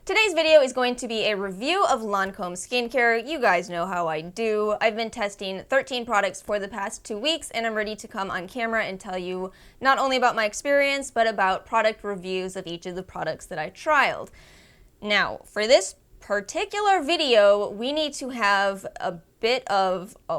Today's video is going to be a review of Lancôme skincare. You guys know how I do. I've been testing 13 products for the past 2 weeks, and I'm ready to come on camera and tell you not only about my experience, but about product reviews of each of the products that I trialed. Now, for this particular video, we need to have a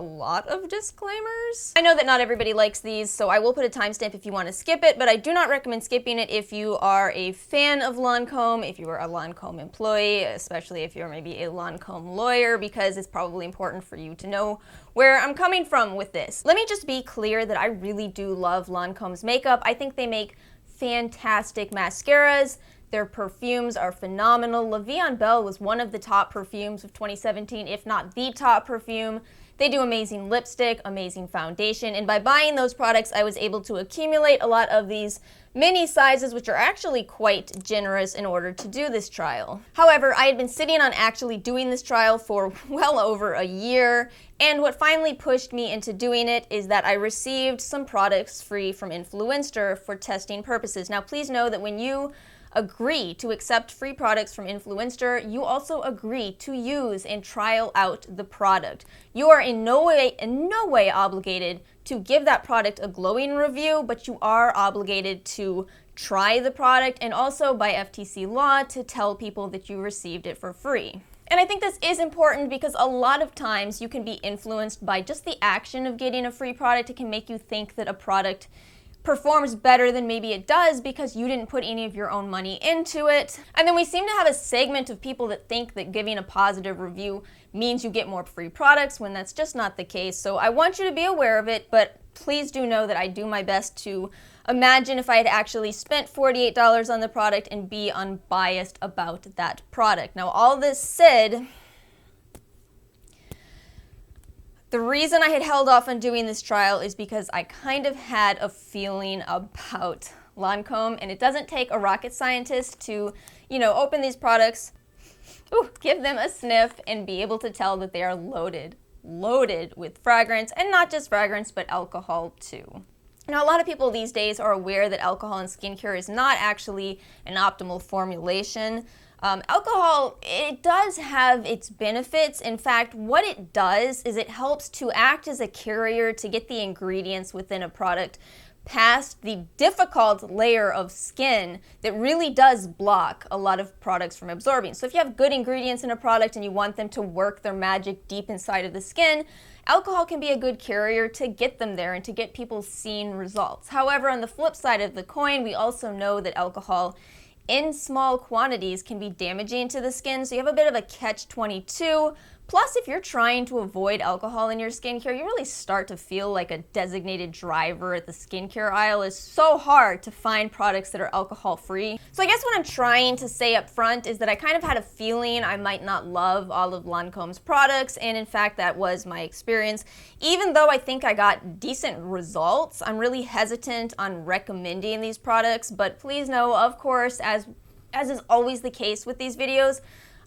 lot of disclaimers. I know that not everybody likes these, so I will put a timestamp if you want to skip it, but I do not recommend skipping it if you are a fan of Lancôme, if you are a Lancôme employee, especially if you're maybe a Lancôme lawyer, because it's probably important for you to know where I'm coming from with this. Let me just be clear that I really do love Lancôme's makeup. I think they make fantastic mascaras. Their perfumes are phenomenal. La Vie en Belle was one of the top perfumes of 2017, if not the top perfume. They do amazing lipstick, amazing foundation, and by buying those products, I was able to accumulate a lot of these mini sizes, which are actually quite generous in order to do this trial. However, I had been sitting on actually doing this trial for well over a year, and what finally pushed me into doing it is that I received some products free from Influenster for testing purposes. Now, please know that when you agree to accept free products from Influenster, you also agree to use and trial out the product. You are in no way obligated to give that product a glowing review, but you are obligated to try the product and also by FTC law to tell people that you received it for free. And I think this is important because a lot of times you can be influenced by just the action of getting a free product. It can make you think that a product performs better than maybe it does because you didn't put any of your own money into it. And then we seem to have a segment of people that think that giving a positive review means you get more free products when that's just not the case. So I want you to be aware of it, but please do know that I do my best to imagine if I had actually spent $48 on the product and be unbiased about that product. Now, all this said, the reason I had held off on doing this trial is because I kind of had a feeling about Lancôme, and it doesn't take a rocket scientist to, open these products, give them a sniff, and be able to tell that they are loaded with fragrance, and not just fragrance, but alcohol too. Now, a lot of people these days are aware that alcohol in skincare is not actually an optimal formulation. Alcohol, it does have its benefits. In fact, what it does is it helps to act as a carrier to get the ingredients within a product past the difficult layer of skin that really does block a lot of products from absorbing. So if you have good ingredients in a product and you want them to work their magic deep inside of the skin, alcohol can be a good carrier to get them there and to get people seeing results. However, on the flip side of the coin, we also know that alcohol in small quantities can be damaging to the skin, so you have a bit of a catch-22. Plus, if you're trying to avoid alcohol in your skincare, you really start to feel like a designated driver at the skincare aisle. It's so hard to find products that are alcohol-free. So I guess what I'm trying to say up front is that I kind of had a feeling I might not love all of Lancôme's products, and in fact, that was my experience. Even though I think I got decent results, I'm really hesitant on recommending these products, but please know, of course, as is always the case with these videos,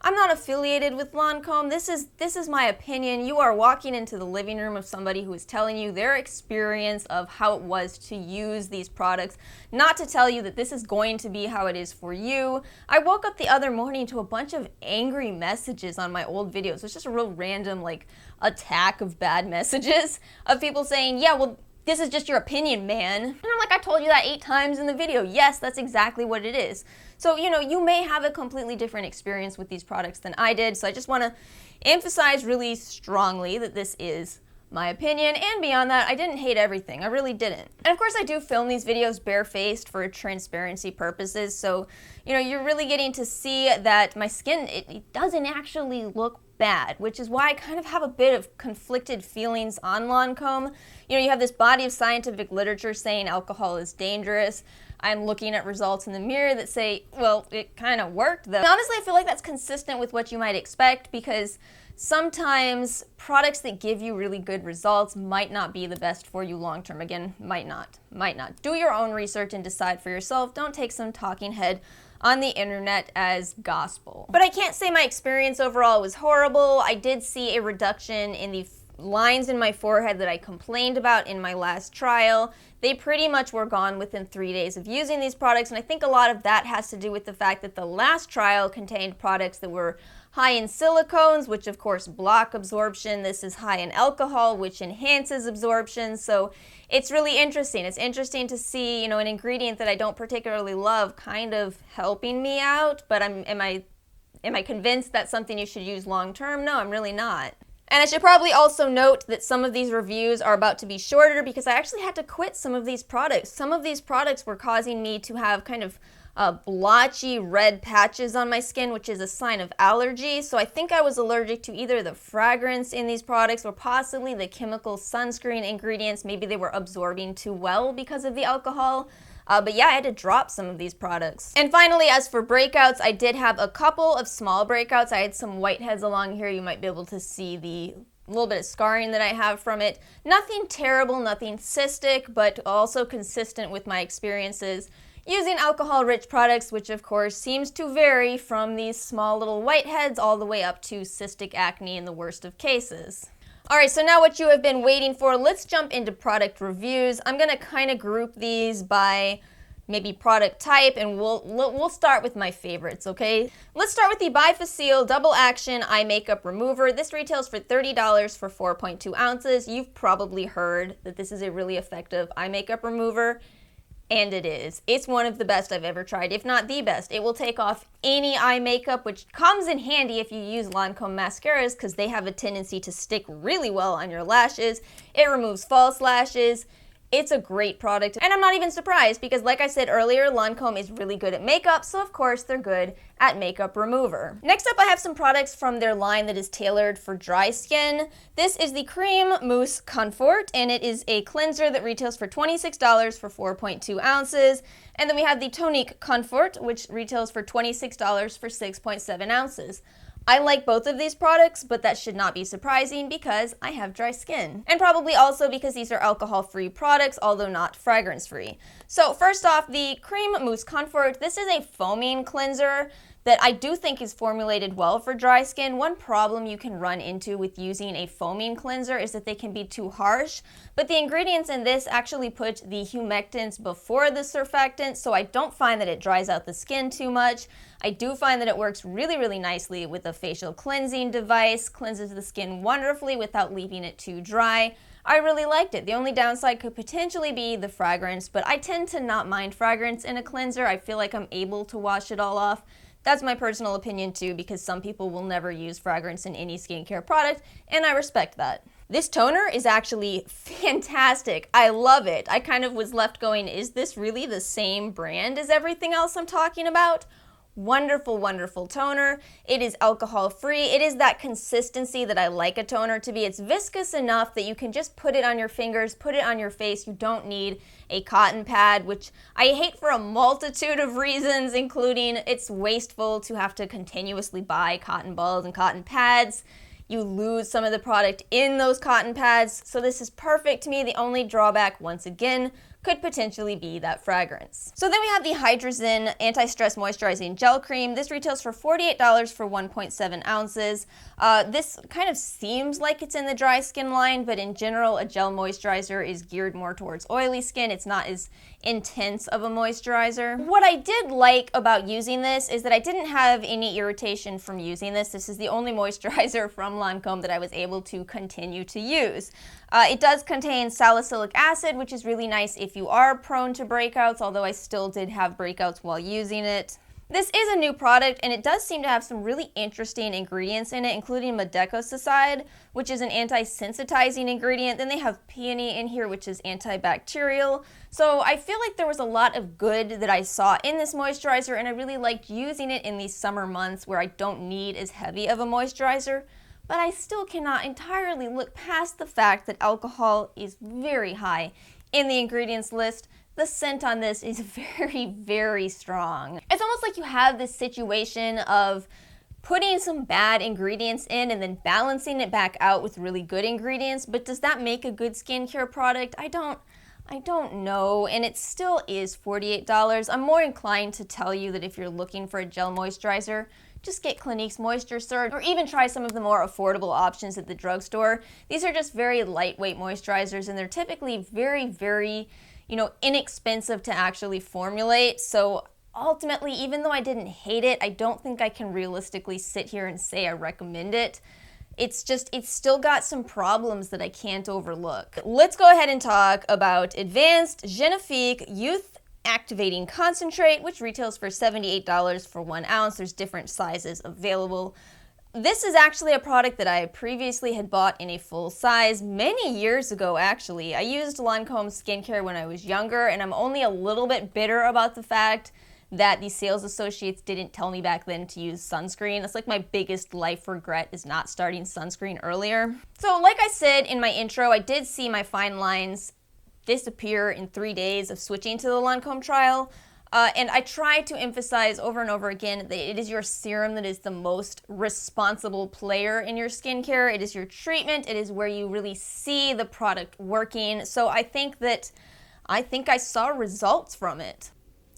I'm not affiliated with Lancôme. This is my opinion. You are walking into the living room of somebody who is telling you their experience of how it was to use these products, not to tell you that this is going to be how it is for you. I woke up the other morning to a bunch of angry messages on my old videos. It's just a real random attack of bad messages of people saying, yeah, well, this is just your opinion, man. And I'm like, I told you that 8 times in the video. Yes, that's exactly what it is. So, you may have a completely different experience with these products than I did. So I just want to emphasize really strongly that this is my opinion. And beyond that, I didn't hate everything. I really didn't. And of course, I do film these videos barefaced for transparency purposes. So, you're really getting to see that my skin, it doesn't actually look bad, which is why I kind of have a bit of conflicted feelings on Lancôme. You have this body of scientific literature saying alcohol is dangerous. I'm looking at results in the mirror that say, well, it kind of worked though. And honestly, I feel like that's consistent with what you might expect because sometimes products that give you really good results might not be the best for you long term. Again, might not. Do your own research and decide for yourself. Don't take some talking head on the internet as gospel. But I can't say my experience overall was horrible. I did see a reduction in the lines in my forehead that I complained about in my last trial, they pretty much were gone within 3 days of using these products, and I think a lot of that has to do with the fact that the last trial contained products that were high in silicones, which of course block absorption. This is high in alcohol, which enhances absorption. So it's really interesting. It's interesting to see, an ingredient that I don't particularly love kind of helping me out, but am I convinced that's something you should use long term? No, I'm really not. And I should probably also note that some of these reviews are about to be shorter because I actually had to quit some of these products. Some of these products were causing me to have kind of blotchy red patches on my skin, which is a sign of allergy. So I think I was allergic to either the fragrance in these products or possibly the chemical sunscreen ingredients. Maybe they were absorbing too well because of the alcohol. But yeah, I had to drop some of these products. And finally, as for breakouts, I did have a couple of small breakouts. I had some whiteheads along here. You might be able to see the little bit of scarring that I have from it. Nothing terrible, nothing cystic, but also consistent with my experiences using alcohol-rich products, which of course seems to vary from these small little whiteheads all the way up to cystic acne in the worst of cases. Alright, so now what you have been waiting for, let's jump into product reviews. I'm going to kind of group these by maybe product type, and we'll start with my favorites, okay? Let's start with the Bi-Facil Double Action Eye Makeup Remover. This retails for $30 for 4.2 ounces. You've probably heard that this is a really effective eye makeup remover. And it is. It's one of the best I've ever tried, if not the best. It will take off any eye makeup, which comes in handy if you use Lancôme mascaras because they have a tendency to stick really well on your lashes. It removes false lashes. It's a great product, and I'm not even surprised because, like I said earlier, Lancôme is really good at makeup, so of course they're good at makeup remover. Next up, I have some products from their line that is tailored for dry skin. This is the Cream Mousse Comfort, and it is a cleanser that retails for $26 for 4.2 ounces. And then we have the Tonique Comfort, which retails for $26 for 6.7 ounces. I like both of these products, but that should not be surprising because I have dry skin. And probably also because these are alcohol-free products, although not fragrance-free. So first off, the Cream Mousse Comfort. This is a foaming cleanser that I do think is formulated well for dry skin. One problem you can run into with using a foaming cleanser is that they can be too harsh, but the ingredients in this actually put the humectants before the surfactants, so I don't find that it dries out the skin too much. I do find that it works really, really nicely with a facial cleansing device, cleanses the skin wonderfully without leaving it too dry. I really liked it. The only downside could potentially be the fragrance, but I tend to not mind fragrance in a cleanser. I feel like I'm able to wash it all off. That's my personal opinion too, because some people will never use fragrance in any skincare product, and I respect that. This toner is actually fantastic. I love it. I kind of was left going, is this really the same brand as everything else I'm talking about? Wonderful, wonderful toner. It is alcohol-free. It is that consistency that I like a toner to be. It's viscous enough that you can just put it on your fingers, put it on your face. You don't need a cotton pad, which I hate for a multitude of reasons, including it's wasteful to have to continuously buy cotton balls and cotton pads. You lose some of the product in those cotton pads, so this is perfect to me. The only drawback, once again, could potentially be that fragrance. So then we have the Hydrazin Anti-Stress Moisturizing Gel Cream. This retails for $48 for 1.7 ounces. This kind of seems like it's in the dry skin line, but in general, a gel moisturizer is geared more towards oily skin. It's not as intense of a moisturizer. What I did like about using this is that I didn't have any irritation from using this. This is the only moisturizer from Lancôme that I was able to continue to use. It does contain salicylic acid, which is really nice if you are prone to breakouts, although I still did have breakouts while using it. This is a new product, and it does seem to have some really interesting ingredients in it, including medecosicide, which is an anti-sensitizing ingredient. Then they have peony in here, which is antibacterial. So I feel like there was a lot of good that I saw in this moisturizer, and I really liked using it in these summer months where I don't need as heavy of a moisturizer. But I still cannot entirely look past the fact that alcohol is very high in the ingredients list. The scent on this is very, very strong. It's almost like you have this situation of putting some bad ingredients in and then balancing it back out with really good ingredients, but does that make a good skincare product? I don't know, and it still is $48. I'm more inclined to tell you that if you're looking for a gel moisturizer, just get Clinique's Moisture Surge, or even try some of the more affordable options at the drugstore. These are just very lightweight moisturizers, and they're typically very, very, inexpensive to actually formulate. So ultimately, even though I didn't hate it, I don't think I can realistically sit here and say I recommend it. It's still got some problems that I can't overlook. Let's go ahead and talk about Advanced Genifique Youth Activating Concentrate, which retails for $78 for 1 ounce. There's different sizes available. This is actually a product that I previously had bought in a full size many years ago, actually. I used Lancôme skincare when I was younger, and I'm only a little bit bitter about the fact that the sales associates didn't tell me back then to use sunscreen. That's like my biggest life regret, is not starting sunscreen earlier. So like I said in my intro, I did see my fine lines disappear in 3 days of switching to the Lancôme trial. And I try to emphasize over and over again that it is your serum that is the most responsible player in your skincare. It is your treatment. It is where you really see the product working. So I think I saw results from it.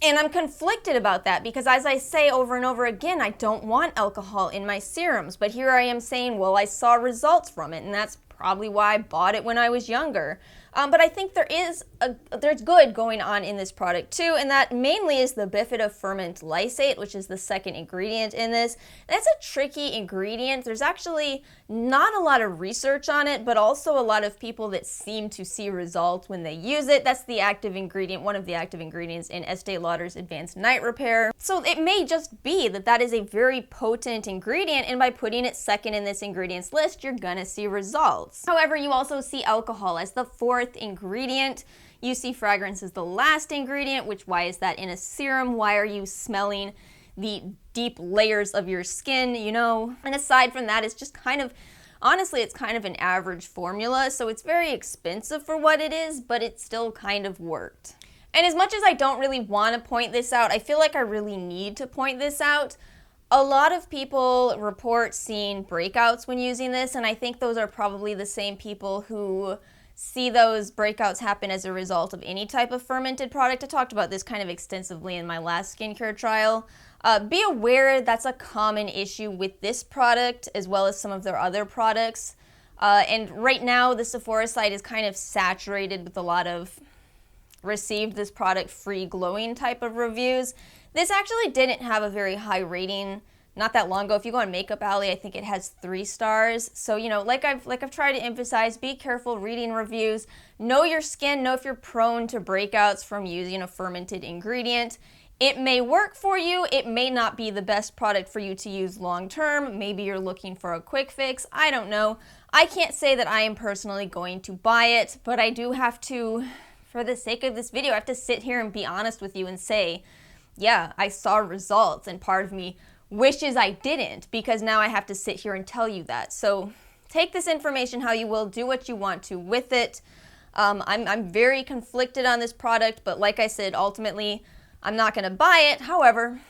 And I'm conflicted about that because, as I say over and over again, I don't want alcohol in my serums. But here I am saying, well, I saw results from it, and that's probably why I bought it when I was younger. But I think there's good going on in this product too, and that mainly is the bifidoferment lysate, which is the second ingredient in this. That's a tricky ingredient. There's actually not a lot of research on it, but also a lot of people that seem to see results when they use it. That's the active ingredient, one of the active ingredients in Estee Lauder's Advanced Night Repair. So it may just be that is a very potent ingredient, and by putting it second in this ingredients list, you're gonna see results. However, you also see alcohol as the fourth ingredient. You see fragrance as the last ingredient, which why is that in a serum? Why are you smelling the deep layers of your skin, And aside from that, it's just honestly, it's kind of an average formula, so it's very expensive for what it is, but it still kind of worked. And as much as I don't really want to point this out, I feel like I really need to point this out. A lot of people report seeing breakouts when using this, and I think those are probably the same people who see those breakouts happen as a result of any type of fermented product. I talked about this kind of extensively in my last skincare trial. Be aware that's a common issue with this product as well as some of their other products. And right now, the Sephora site is kind of saturated with a lot of received this product free glowing type of reviews. This actually didn't have a very high rating not that long ago. If you go on Makeup Alley, I think it has 3 stars. So, like I've tried to emphasize, be careful reading reviews. Know your skin, know if you're prone to breakouts from using a fermented ingredient. It may work for you, it may not be the best product for you to use long term. Maybe you're looking for a quick fix, I don't know. I can't say that I am personally going to buy it, but I do have to, for the sake of this video, I have to sit here and be honest with you and say, yeah, I saw results, and part of me wishes I didn't, because now I have to sit here and tell you that. So take this information how you will, do what you want to with it. I'm very conflicted on this product, but like I said, ultimately, I'm not going to buy it. However,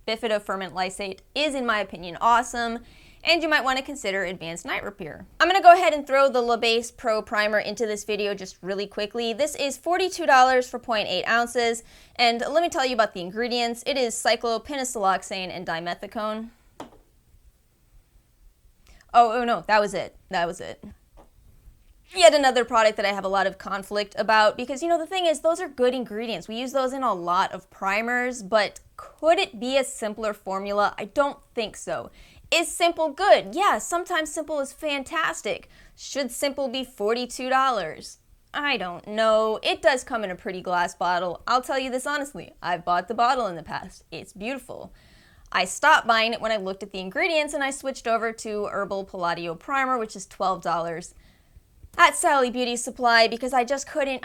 bifidoferment lysate is, in my opinion, awesome, and you might want to consider Advanced Night Repair. I'm going to go ahead and throw the La Base Pro Primer into this video just really quickly. This is $42 for 0.8 ounces, and let me tell you about the ingredients. It is cyclopentasiloxane and dimethicone. Oh no, that was it. Yet another product that I have a lot of conflict about, because the thing is, those are good ingredients. We use those in a lot of primers, but could it be a simpler formula? I don't think so. Is Simple good? Yeah, sometimes Simple is fantastic. Should Simple be $42? I don't know. It does come in a pretty glass bottle. I'll tell you this honestly, I've bought the bottle in the past. It's beautiful. I stopped buying it when I looked at the ingredients, and I switched over to Herbal Palladio Primer, which is $12 at Sally Beauty Supply, because I just couldn't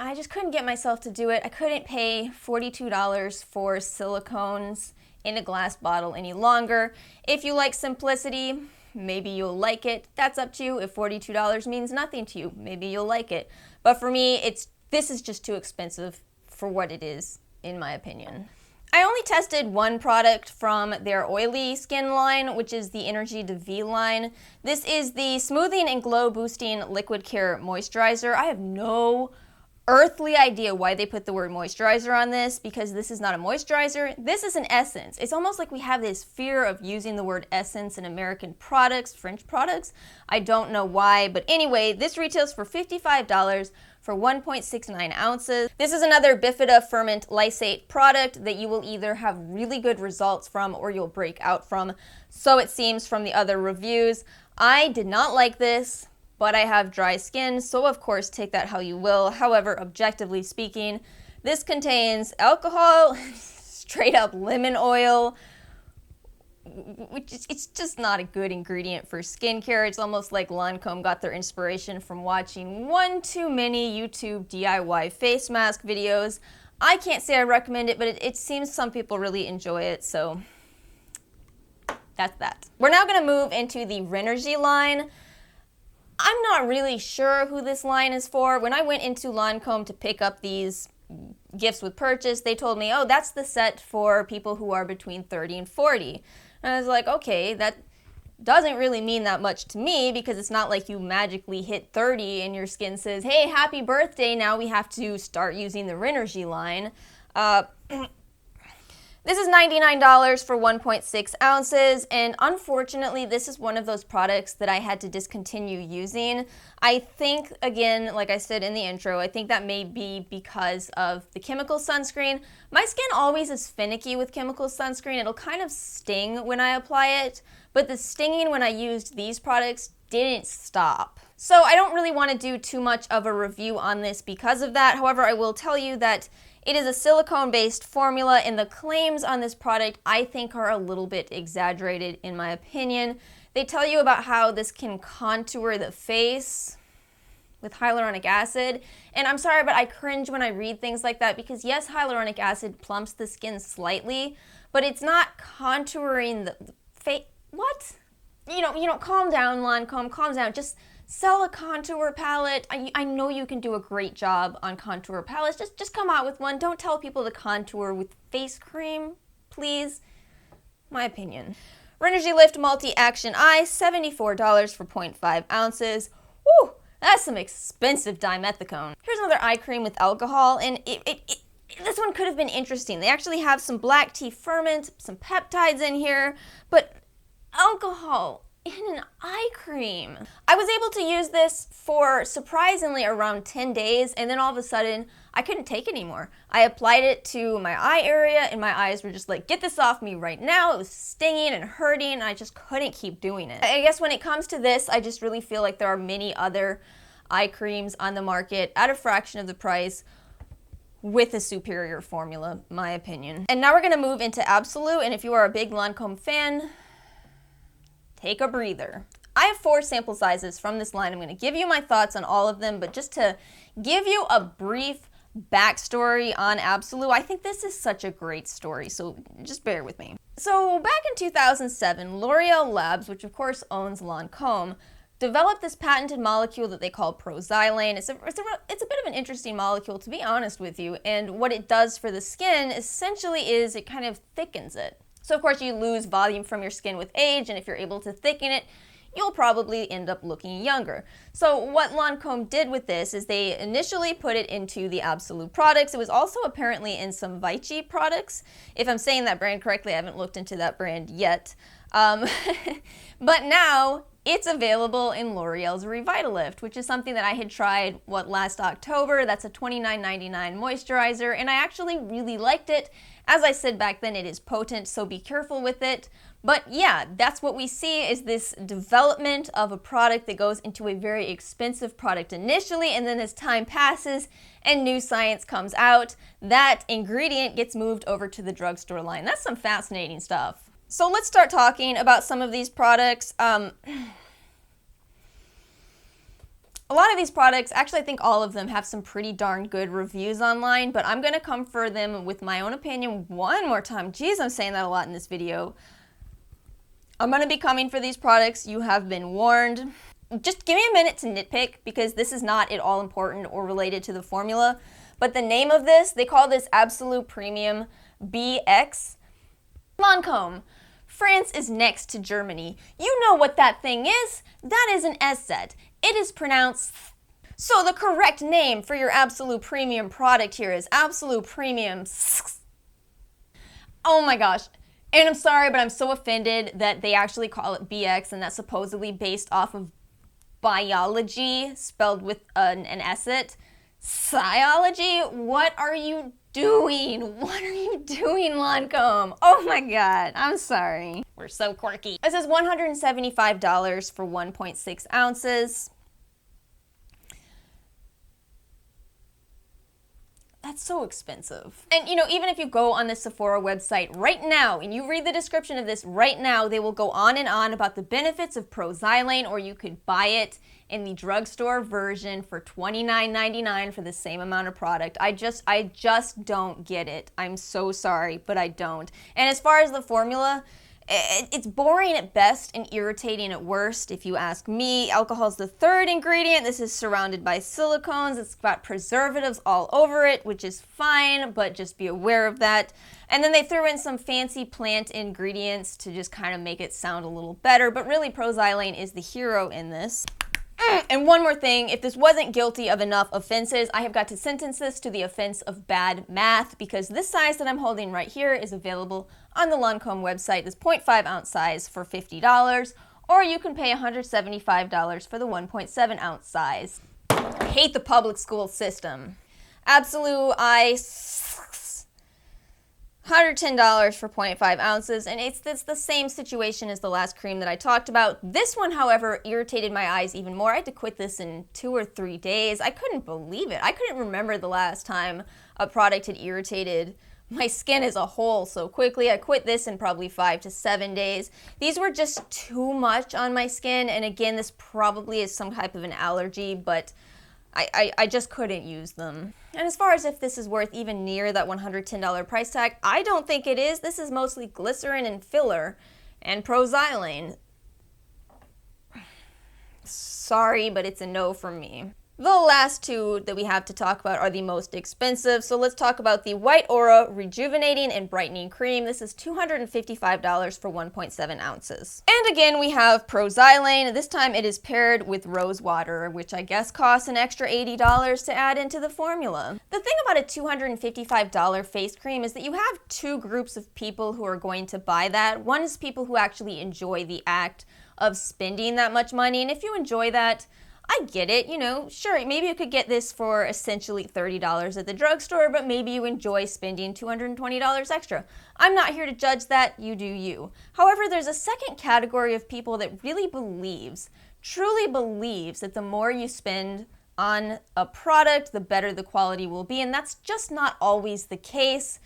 get myself to do it. I couldn't pay $42 for silicones in a glass bottle any longer. If you like simplicity, maybe you'll like it. That's up to you. If $42 means nothing to you, maybe you'll like it. But for me, this is just too expensive for what it is, in my opinion. I only tested one product from their oily skin line, which is the Energy de V line. This is the Smoothing and Glow Boosting Liquid Care Moisturizer. I have no earthly idea why they put the word moisturizer on this, because this is not a moisturizer, this is an essence. It's almost like we have this fear of using the word essence in American products, French products. I don't know why, but anyway, this retails for $55 for 1.69 ounces. This is another bifida ferment lysate product that you will either have really good results from or you'll break out from. So it seems from the other reviews. I did not like this, but I have dry skin, so of course take that how you will. However, objectively speaking, this contains alcohol, straight up lemon oil, which it's just not a good ingredient for skincare. It's almost like Lancôme got their inspiration from watching one too many YouTube DIY face mask videos. I can't say I recommend it, but it seems some people really enjoy it, so that's that. We're now gonna move into the Renergie line. I'm not really sure who this line is for. When I went into Lancôme to pick up these gifts with purchase, they told me, oh, that's the set for people who are between 30 and 40. And I was like, okay, that doesn't really mean that much to me, because it's not like you magically hit 30 and your skin says, hey, happy birthday, now we have to start using the Renergie line. This is $99 for 1.6 ounces, and unfortunately, this is one of those products that I had to discontinue using. I think, again, like I said in the intro, I think that may be because of the chemical sunscreen. My skin always is finicky with chemical sunscreen. It'll kind of sting when I apply it, but the stinging when I used these products didn't stop. So I don't really want to do too much of a review on this because of that. However, I will tell you that it is a silicone-based formula, and the claims on this product I think are a little bit exaggerated in my opinion. They tell you about how this can contour the face with hyaluronic acid, and I'm sorry, but I cringe when I read things like that, because yes, hyaluronic acid plumps the skin slightly, but it's not contouring the face. What? You know, calm down, Lancôme, calm down. Just sell a contour palette. I know you can do a great job on contour palettes. Just come out with one. Don't tell people to contour with face cream, please. My opinion. Renergie Lift Multi-Action Eye, $74 for 0.5 ounces. Woo, that's some expensive dimethicone. Here's another eye cream with alcohol, and this one could have been interesting. They actually have some black tea ferment, some peptides in here, but alcohol in an eye cream. I was able to use this for surprisingly around 10 days, and then all of a sudden I couldn't take it anymore. I applied it to my eye area and my eyes were just like, get this off me right now. It was stinging and hurting, and I just couldn't keep doing it. I guess when it comes to this, I just really feel like there are many other eye creams on the market at a fraction of the price with a superior formula, my opinion. And now we're gonna move into Absolute, and if you are a big Lancôme fan, take a breather. I have 4 sample sizes from this line. I'm going to give you my thoughts on all of them, but just to give you a brief backstory on Absolute, I think this is such a great story, so just bear with me. So back in 2007, L'Oreal Labs, which of course owns Lancôme, developed this patented molecule that they call proxylane. It's a bit of an interesting molecule, to be honest with you, and what it does for the skin essentially is it kind of thickens it. So of course you lose volume from your skin with age, and if you're able to thicken it, you'll probably end up looking younger. So what Lancôme did with this is they initially put it into the Absolute products. It was also apparently in some Vichy products. If I'm saying that brand correctly, I haven't looked into that brand yet. But now it's available in L'Oreal's Revitalift, which is something that I had tried, last October. That's a $29.99 moisturizer, and I actually really liked it. As I said back then, it is potent, so be careful with it. But yeah, that's what we see, is this development of a product that goes into a very expensive product initially, and then as time passes and new science comes out, that ingredient gets moved over to the drugstore line. That's some fascinating stuff. So let's start talking about some of these products. A lot of these products, actually I think all of them have some pretty darn good reviews online, but I'm gonna come for them with my own opinion one more time. Geez, I'm saying that a lot in this video. I'm gonna be coming for these products. You have been warned. Just give me a minute to nitpick, because this is not at all important or related to the formula, but the name of this, they call this Absolute Premium BX. Lancôme. France is next to Germany. You know what that thing is. That is an S set. It is pronounced. So the correct name for your Absolute Premium product here is Absolute Premium. Oh my gosh. And I'm sorry, but I'm so offended that they actually call it BX, and that's supposedly based off of biology, spelled with an S-it. Sciology? What are you doing? What are you doing, Lancôme? Oh my god, I'm sorry. We're so quirky. This is $175 for 1.6 ounces. That's so expensive. And you know, even if you go on the Sephora website right now and you read the description of this right now, they will go on and on about the benefits of Proxylane, or you could buy it in the drugstore version for $29.99 for the same amount of product. I just don't get it. I'm so sorry, but I don't. And as far as the formula, it's boring at best and irritating at worst, if you ask me. Alcohol is the third ingredient. This is surrounded by silicones. It's got preservatives all over it, which is fine, but just be aware of that. And then they threw in some fancy plant ingredients to just kind of make it sound a little better, but really Proxylane is the hero in this. And one more thing, if this wasn't guilty of enough offenses, I have got to sentence this to the offense of bad math, because this size that I'm holding right here is available on the Lancôme website, this 0.5 ounce size for $50, or you can pay $175 for the 1.7 ounce size. I hate the public school system. Absolute Ice, $110 for 0.5 ounces, and it's the same situation as the last cream that I talked about. This one, however, irritated my eyes even more. I had to quit this in 2 or 3 days. I couldn't believe it. I couldn't remember the last time a product had irritated my skin as a whole so quickly. I quit this in probably 5 to 7 days. These were just too much on my skin, and again, this probably is some type of an allergy, but I just couldn't use them. And as far as if this is worth even near that $110 price tag, I don't think it is. This is mostly glycerin and filler and Proxylane. Sorry, but it's a no from me. The last two that we have to talk about are the most expensive, so let's talk about the White Aura Rejuvenating and Brightening Cream. This is $255 for 1.7 ounces. And again, we have Proxylane. This time it is paired with rose water, which I guess costs an extra $80 to add into the formula. The thing about a $255 face cream is that you have two groups of people who are going to buy that. One is people who actually enjoy the act of spending that much money, and if you enjoy that, I get it, you know, sure, maybe you could get this for essentially $30 at the drugstore, but maybe you enjoy spending $220 extra. I'm not here to judge that, you do you. However, there's a second category of people that really believes, truly believes, that the more you spend on a product, the better the quality will be, and that's just not always the case.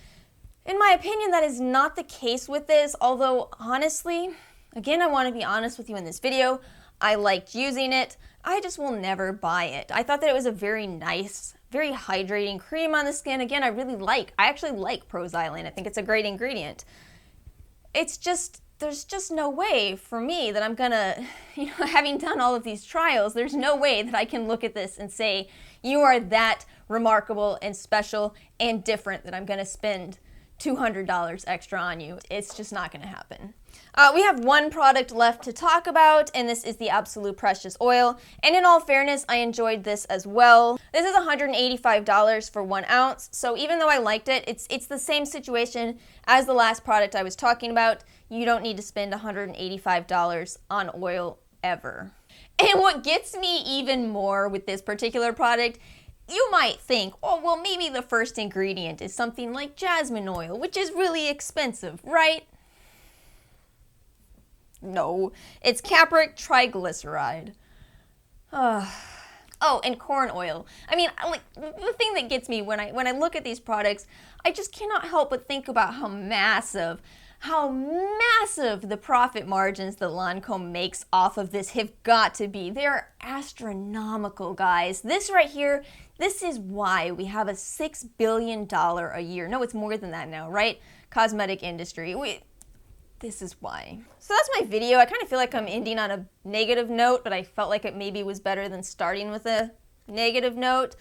In my opinion, that is not the case with this, although honestly, again, I want to be honest with you in this video, I liked using it. I just will never buy it. I thought that it was a very nice, very hydrating cream on the skin. Again, I actually like Proxylane. I think it's a great ingredient. It's just, there's just no way for me that I'm gonna, you know, having done all of these trials, there's no way that I can look at this and say, you are that remarkable and special and different that I'm gonna spend $200 extra on you. It's just not gonna happen. We have one product left to talk about, and this is the Absolute Precious Oil. And in all fairness, I enjoyed this as well. This is $185 for 1 ounce, so even though I liked it, it's the same situation as the last product I was talking about. You don't need to spend $185 on oil ever. And what gets me even more with this particular product, you might think, oh, well, maybe the first ingredient is something like jasmine oil, which is really expensive, right? No, it's capric triglyceride. Oh, and corn oil. I mean, like, the thing that gets me when I look at these products, I just cannot help but think about how massive the profit margins that Lancôme makes off of this have got to be. They're astronomical, guys. This right here, this is why we have a $6 billion a year. No, it's more than that now, right? Cosmetic industry. This is why. So that's my video. I kind of feel like I'm ending on a negative note, but I felt like it maybe was better than starting with a negative note.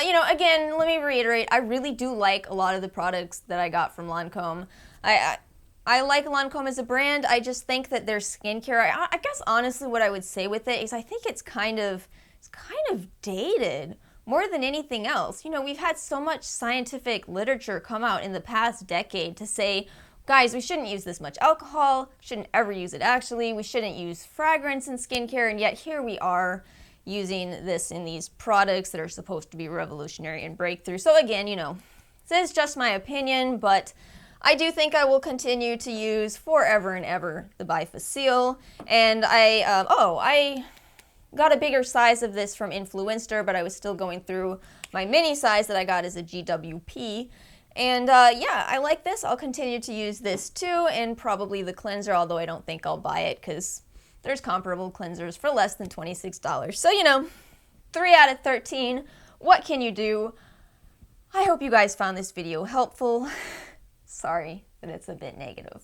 You know, again, let me reiterate, I really do like a lot of the products that I got from Lancôme. I like Lancôme as a brand. I just think that their skincare, I guess honestly what I would say with it is I think it's kind of is kind of dated more than anything else. You know, we've had so much scientific literature come out in the past decade to say, guys, we shouldn't use this much alcohol, shouldn't ever use it actually, we shouldn't use fragrance in skincare, and yet here we are using this in these products that are supposed to be revolutionary and breakthrough. So again, you know, this is just my opinion, but I do think I will continue to use forever and ever the Bi-Facil. And I got a bigger size of this from Influenster, but I was still going through my mini size that I got as a GWP. And yeah, I like this. I'll continue to use this too, and probably the cleanser, although I don't think I'll buy it because there's comparable cleansers for less than $26. So, you know, 3 out of 13. What can you do? I hope you guys found this video helpful. Sorry that it's a bit negative.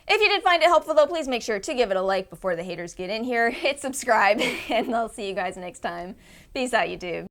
If you did find it helpful though, please make sure to give it a like before the haters get in here. Hit subscribe, and I'll see you guys next time. Peace out, YouTube.